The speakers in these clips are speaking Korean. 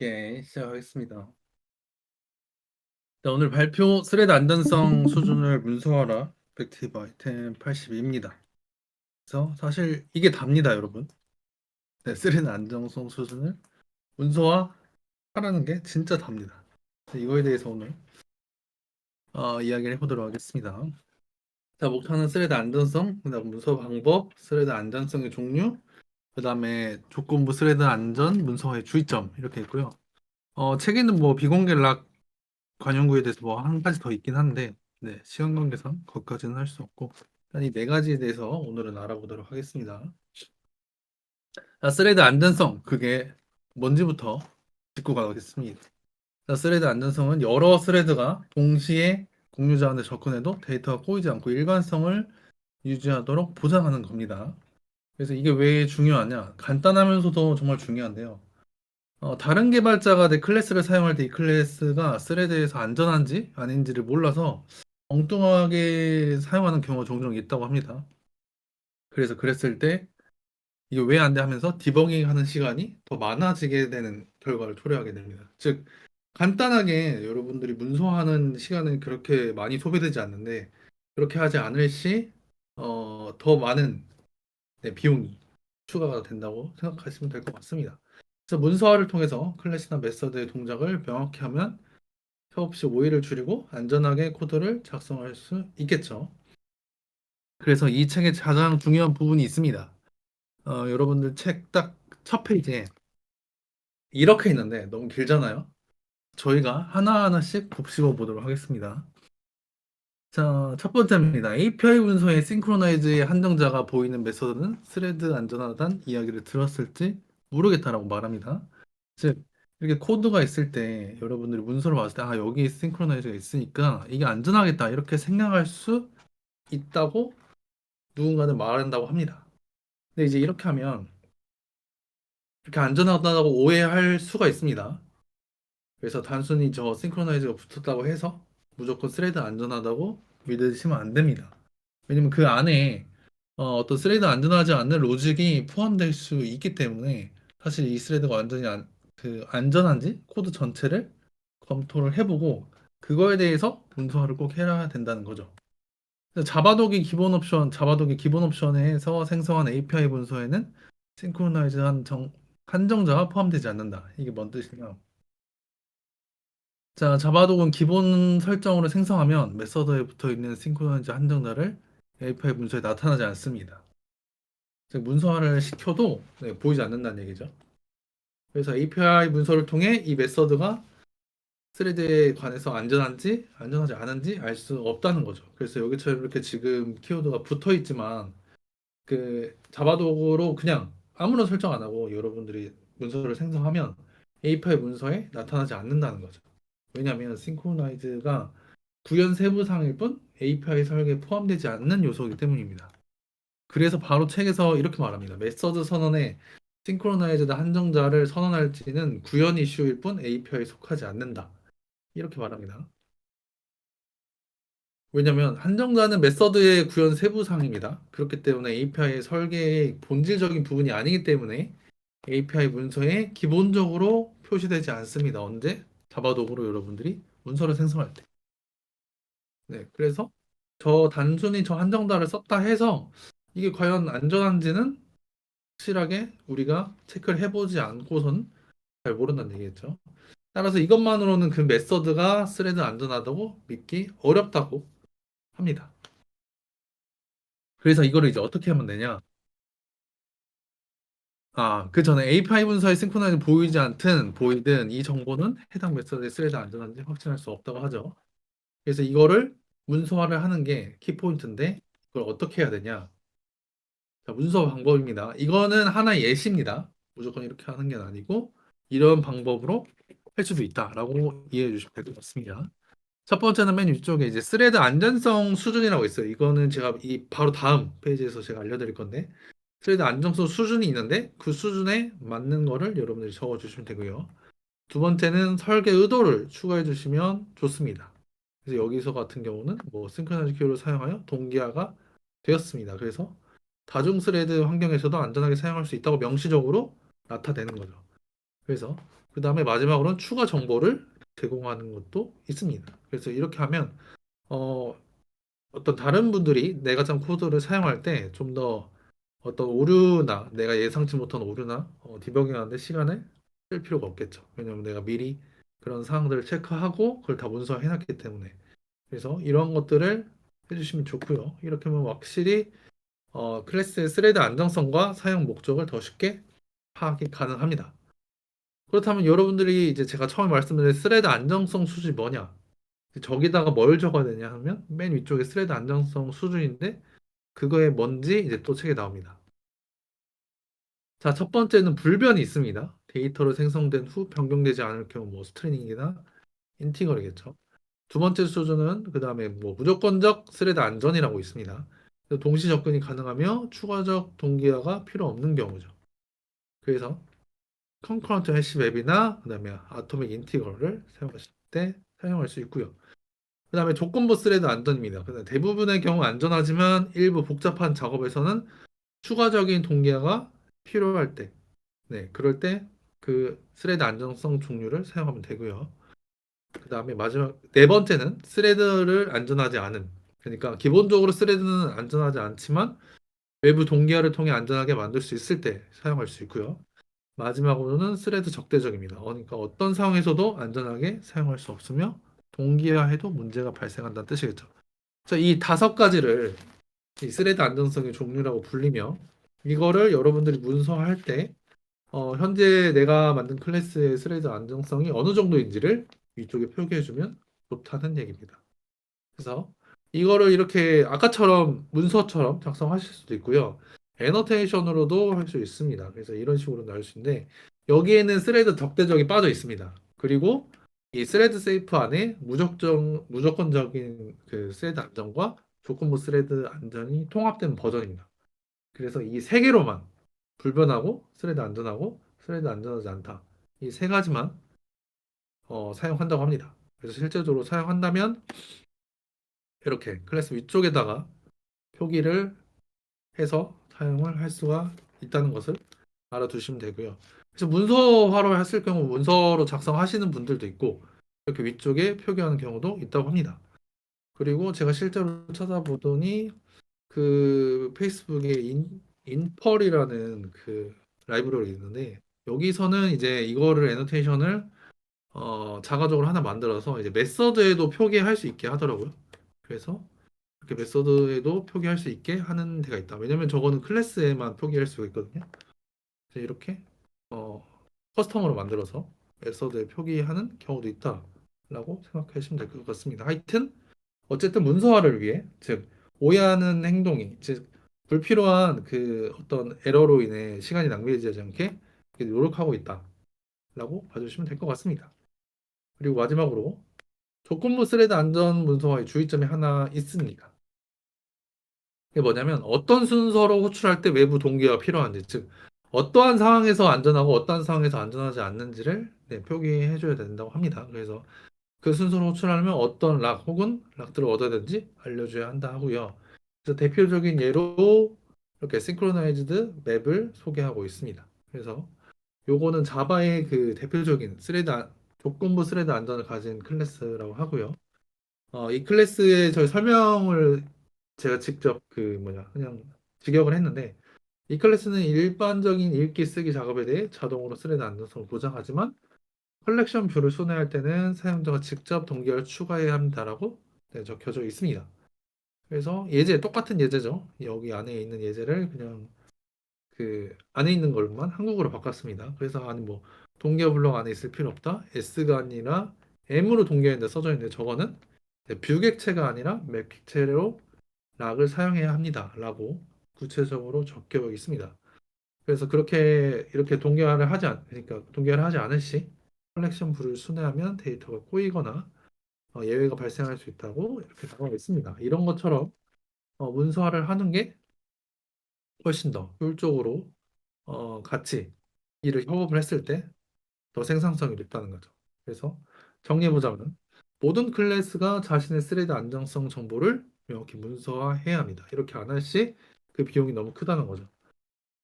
예, 시작하겠습니다. 자, 오늘 발표 스레드 안전성 수준을 문서화라 팩티브 아이템 82입니다. 그래서 사실 이게 답니다, 여러분. 네, 스레드 안전성 수준을 문서화하라는 게 진짜 답니다. 이거에 대해서 오늘 이야기를 해보도록 하겠습니다. 자, 목차는 스레드 안전성, 그다음 문서 방법, 스레드 안전성의 종류, 그다음에 조건부 스레드 안전, 문서화의 주의점 이렇게 있고요. 책에는 뭐 비공개 락 관용구에 대해서 뭐 한 가지 더 있긴 한데, 네, 시간 관계상 거기까지는 할 수 없고, 일단 이 네 가지에 대해서 오늘은 알아보도록 하겠습니다. 자, 스레드 안전성, 그게 뭔지부터 짚고 가겠습니다. 자, 스레드 안전성은 여러 스레드가 동시에 공유자한테 접근해도 데이터가 꼬이지 않고 일관성을 유지하도록 보장하는 겁니다. 그래서 이게 왜 중요하냐? 간단하면서도 정말 중요한데요. 다른 개발자가 내 클래스를 사용할 때 이 클래스가 스레드에서 안전한지 아닌지를 몰라서 엉뚱하게 사용하는 경우가 종종 있다고 합니다. 그래서 그랬을 때 이게 왜 안 돼 하면서 디버깅 하는 시간이 더 많아지게 되는 결과를 초래하게 됩니다. 즉, 간단하게 여러분들이 문서하는 시간은 그렇게 많이 소비되지 않는데 그렇게 하지 않을 시, 더 많은 네, 비용이 추가가 된다고 생각하시면 될 것 같습니다. 그래서 문서화를 통해서 클래스나 메서드의 동작을 명확히 하면 협업 시 오해를 줄이고 안전하게 코드를 작성할 수 있겠죠. 그래서 이 책의 가장 중요한 부분이 있습니다. 여러분들 책 딱 첫 페이지에 이렇게 있는데 너무 길잖아요. 저희가 하나하나씩 곱씹어 보도록 하겠습니다. 자, 첫 번째입니다. API 문서의 싱크로나이즈의 한정자가 보이는 메서드는 스레드 안전하다는 이야기를 들었을지 모르겠다라고 말합니다. 즉, 이렇게 코드가 있을 때 여러분들이 문서를 봤을 때, 여기 싱크로나이즈가 있으니까 이게 안전하겠다 이렇게 생각할 수 있다고 누군가는 말한다고 합니다. 근데 이제 이렇게 하면 이렇게 안전하다고 오해할 수가 있습니다. 그래서 단순히 저 싱크로나이즈가 붙었다고 해서 무조건 스레드 안전하다고 믿으시면 안 됩니다. 왜냐면 그 안에 떤 스레드 안전하지 않는 로직이 포함될 수 있기 때문에 사실 이 스레드가 완전히 안전한지 코드 전체를 검토를 해보고 그거에 대해서 문서화를 꼭 해야 된다는 거죠. 그래서 자바독의 기본 옵션에서 생성한 API 문서에는 싱크로나이즈한 한정자가 포함되지 않는다. 이게 뭔 뜻이냐? 자, 자바독은 기본 설정으로 생성하면 메서드에 붙어 있는 싱크로나이즈 한정자를 API 문서에 나타나지 않습니다. 즉, 문서화를 시켜도 네, 보이지 않는다는 얘기죠. 그래서 API 문서를 통해 이 메서드가 스레드에 관해서 안전한지 안전하지 않은지 알 수 없다는 거죠. 그래서 여기처럼 이렇게 지금 키워드가 붙어 있지만 그 자바독으로 그냥 아무런 설정 안 하고 여러분들이 문서를 생성하면 API 문서에 나타나지 않는다는 거죠. 왜냐하면 싱크로나이즈가 구현 세부사항일 뿐 API 설계에 포함되지 않는 요소이기 때문입니다. 그래서 바로 책에서 이렇게 말합니다. 메서드 선언에 싱크로나이즈드 한정자를 선언할지는 구현 이슈일 뿐 API에 속하지 않는다. 이렇게 말합니다. 왜냐하면 한정자는 메서드의 구현 세부사항입니다. 그렇기 때문에 API의 설계의 본질적인 부분이 아니기 때문에 API 문서에 기본적으로 표시되지 않습니다. 언제? 자바독으로 여러분들이 문서를 생성할 때. 네, 그래서 단순히 저 한정다를 썼다 해서 이게 과연 안전한지는 확실하게 우리가 체크를 해보지 않고선 잘 모른다는 얘기겠죠. 따라서 이것만으로는 그 메서드가 스레드 안전하다고 믿기 어렵다고 합니다. 그래서 이거를 이제 어떻게 하면 되냐? 그 전에 API 문서의 싱크로나이즈 보이지 않든 보이든 이 정보는 해당 메서드의 스레드 안전한지 확신할 수 없다고 하죠. 그래서 이거를 문서화를 하는 게 키포인트인데 그걸 어떻게 해야 되냐? 자, 문서 방법입니다. 이거는 하나의 예시입니다. 무조건 이렇게 하는 게 아니고 이런 방법으로 할 수도 있다라고 이해해 주시면 될 것 같습니다. 첫 번째는 맨 위쪽에 이제 스레드 안전성 수준이라고 있어요. 이거는 제가 이 바로 다음 페이지에서 제가 알려드릴 건데 스레드 안정성 수준이 있는데 그 수준에 맞는 거를 여러분들이 적어 주시면 되고요. 두 번째는 설계 의도를 추가해 주시면 좋습니다. 그래서 여기서 같은 경우는 뭐 싱크로나이즈 큐를 사용하여 동기화가 되었습니다. 그래서 다중 스레드 환경에서도 안전하게 사용할 수 있다고 명시적으로 나타내는 거죠. 그래서 그 다음에 마지막으로는 추가 정보를 제공하는 것도 있습니다. 그래서 이렇게 하면 어, 어떤 다른 분들이 내가장 코드를 사용할 때 좀 더 어떤 오류나 내가 예상치 못한 오류나 디버깅하는데 시간을 쓸 필요가 없겠죠. 왜냐하면 내가 미리 그런 사항들을 체크하고 그걸 다 문서화해 놨기 때문에. 그래서 이런 것들을 해주시면 좋고요. 이렇게 하면 확실히 클래스의 스레드 안정성과 사용 목적을 더 쉽게 파악이 가능합니다. 그렇다면 여러분들이 이제 제가 처음에 말씀드린 스레드 안정성 수준이 뭐냐? 저기다가 뭘 적어야 되냐 하면 맨 위쪽에 스레드 안정성 수준인데 그거에 뭔지 이제 또 책에 나옵니다. 자, 첫 번째는 불변이 있습니다. 데이터로 생성된 후 변경되지 않을 경우 뭐 스트링이나 인티거리겠죠. 두 번째 수준은 그 다음에 뭐 무조건적 스레드 안전이라고 있습니다. 동시 접근이 가능하며 추가적 동기화가 필요 없는 경우죠. 그래서 컨커런트 해시 맵이나 그다음에 아토믹 인티그럴을 사용하실 때 사용할 수 있고요. 그다음에 조건부 스레드 안전입니다. 대부분의 경우 안전하지만 일부 복잡한 작업에서는 추가적인 동기화가 필요할 때, 네, 그럴 때 그 스레드 안정성 종류를 사용하면 되고요. 그다음에 마지막 네 번째는 스레드를 안전하지 않은, 그러니까 기본적으로 스레드는 안전하지 않지만 외부 동기화를 통해 안전하게 만들 수 있을 때 사용할 수 있고요. 마지막으로는 스레드 적대적입니다. 그러니까 어떤 상황에서도 안전하게 사용할 수 없으며 동기화해도 문제가 발생한다는 뜻이겠죠. 자, 이 다섯 가지를 이 스레드 안전성의 종류라고 불리며 이거를 여러분들이 문서할 때 현재 내가 만든 클래스의 스레드 안정성이 어느 정도인지를 위쪽에 표기해주면 좋다는 얘기입니다. 그래서 이거를 이렇게 아까처럼 문서처럼 작성하실 수도 있고요. 애너테이션으로도 할 수 있습니다. 그래서 이런 식으로 나올 수 있는데 여기에는 스레드 적대적이 빠져 있습니다. 그리고 이 스레드 세이프 안에 무조건적인 그 스레드 안전과 조건부 스레드 안전이 통합된 버전입니다. 그래서 이 세 개로만 불변하고 스레드 안전하고 스레드 안전하지 않다. 이 세 가지만 사용한다고 합니다. 그래서 실제적으로 사용한다면 이렇게 클래스 위쪽에다가 표기를 해서 사용을 할 수가 있다는 것을 알아두시면 되고요. 그래서 문서화로 했을 경우 문서로 작성하시는 분들도 있고 이렇게 위쪽에 표기하는 경우도 있다고 합니다. 그리고 제가 실제로 찾아보더니 그 페이스북에 인펄이라는 그 라이브러리 있는데 여기서는 이제 이거를 애노테이션을 자가적으로 하나 만들어서 이제 메서드에도 표기할 수 있게 하더라고요. 그래서 이렇게 메서드에도 표기할 수 있게 하는 데가 있다. 왜냐면 저거는 클래스에만 표기할 수가 있거든요. 그래서 이렇게 어, 커스텀으로 만들어서 메서드에 표기하는 경우도 있다라고 생각하시면 될 것 같습니다. 하여튼 어쨌든 문서화를 위해 즉 오해하는 행동이 즉 불필요한 그 어떤 에러로 인해 시간이 낭비되지 않게 이렇게 노력하고 있다라고 봐주시면 될 것 같습니다. 그리고 마지막으로 조건부 스레드 안전 문서화의 주의점이 하나 있습니다. 그게 뭐냐면 어떤 순서로 호출할 때 외부 동기가 필요한지 즉 어떠한 상황에서 안전하고 어떠한 상황에서 안전하지 않는지를 네, 표기해 줘야 된다고 합니다. 그래서 그 순서로 호출하려면 어떤 락 혹은 락들을 얻어야 되는지 알려줘야 한다 하고요. 그래서 대표적인 예로 이렇게 싱크로나이즈드 맵을 소개하고 있습니다. 그래서 요거는 자바의 그 대표적인 조건부 스레드 안전을 가진 클래스라고 하고요. 이 클래스의 저희 설명을 제가 직접 그 뭐냐 그냥 직역을 했는데 이 클래스는 일반적인 읽기 쓰기 작업에 대해 자동으로 스레드 안전성을 보장하지만 컬렉션 뷰를 순회할 때는 사용자가 직접 동기화를 추가해야 합니다라고 네, 적혀져 있습니다. 그래서 예제 똑같은 예제죠. 여기 안에 있는 예제를 그냥 그 안에 있는 걸만 한국어로 바꿨습니다. 그래서 아니 뭐 동기화 블록 안에 있을 필요 없다. S가 아니라 M으로 동기화했는데 써져 있는데 저거는 네, 뷰 객체가 아니라 맵 객체로 락을 사용해야 합니다라고 구체적으로 적혀 있습니다. 그래서 그렇게 이렇게 그러니까 동기화를 하지 않을 시 컬렉션 뷰를 순회하면 데이터가 꼬이거나 예외가 발생할 수 있다고 이렇게 나와 있습니다. 이런 것처럼 문서화를 하는 게 훨씬 더 효율적으로 같이 일을 협업을 했을 때 더 생산성이 높다는 거죠. 그래서 정리해보자면 모든 클래스가 자신의 스레드 안정성 정보를 명확히 문서화해야 합니다. 이렇게 안 할 시 그 비용이 너무 크다는 거죠.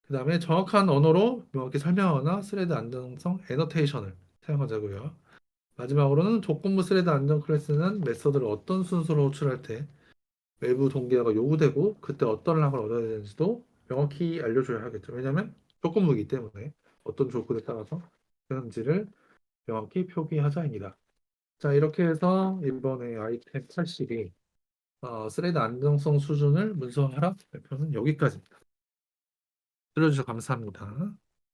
그 다음에 정확한 언어로 명확히 설명하거나 스레드 안정성 애너테이션을 사용하자고요. 마지막으로는 조건부 스레드 안정 클래스는 메서드를 어떤 순서로 호출할 때 외부 동기화가 요구되고 그때 어떤 락을 얻어야 되는지도 명확히 알려줘야 하겠죠. 왜냐하면 조건부이기 때문에 어떤 조건에 따라서 되는지를 명확히 표기하자입니다. 자, 이렇게 해서 이번에 아이템 80이 스레드 안정성 수준을 문서화하라 발표는 여기까지입니다. 들어주셔서 감사합니다.